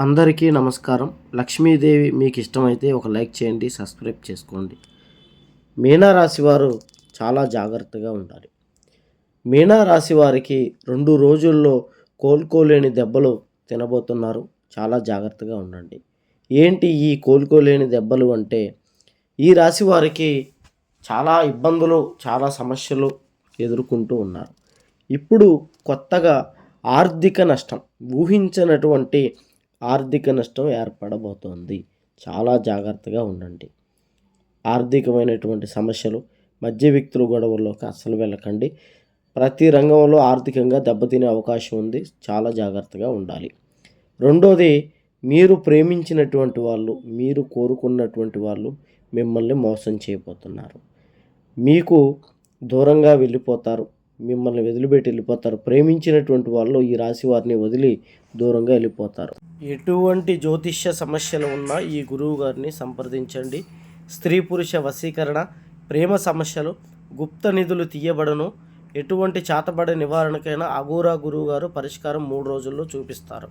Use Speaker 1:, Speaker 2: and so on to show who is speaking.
Speaker 1: అందరికీ నమస్కారం. లక్ష్మీదేవి మీకు ఇష్టమైతే ఒక లైక్ చేయండి, సబ్స్క్రైబ్ చేసుకోండి. మీనరాశి వారు చాలా జాగ్రత్తగా ఉండాలి. మీనరాశి వారికి 2 రోజుల్లో కోలుకోలేని దెబ్బలు తినబోతున్నారు. చాలా జాగ్రత్తగా ఉండండి. ఏంటి ఈ కోలుకోలేని దెబ్బలు అంటే, ఈ రాశి వారికి చాలా ఇబ్బందులు, చాలా సమస్యలు ఎదుర్కొంటూ ఉన్నారు. ఇప్పుడు కొత్తగా ఆర్థిక నష్టం, ఊహించనటువంటి ఆర్థిక నష్టం ఏర్పడబోతోంది. చాలా జాగ్రత్తగా ఉండండి. ఆర్థికమైనటువంటి సమస్యలు, మధ్య వ్యక్తుల గొడవల్లోకి అస్సలు వెళ్ళకండి. ప్రతి రంగంలో ఆర్థికంగా దెబ్బతినే అవకాశం ఉంది. చాలా జాగ్రత్తగా ఉండాలి. రెండోది, మీరు ప్రేమించినటువంటి వాళ్ళు, మీరు కోరుకున్నటువంటి వాళ్ళు మిమ్మల్ని మోసం చేయబోతున్నారు. మీకు దూరంగా వెళ్ళిపోతారు. మిమ్మల్ని వదిలిపెట్టి వెళ్ళిపోతారు. ప్రేమించినటువంటి వాళ్ళు ఈ రాశి వారిని వదిలి దూరంగా వెళ్ళిపోతారు. ఎటువంటి జ్యోతిష్య సమస్యలు ఉన్నా ఈ గురువు గారిని సంప్రదించండి. స్త్రీ పురుష వశీకరణ, ప్రేమ సమస్యలు, గుప్త నిధులు తీయబడను, ఎటువంటి చాతబడి నివారణకైనా అఘోరా గురువు గారు పరిష్కారం 3 రోజుల్లో చూపిస్తారు.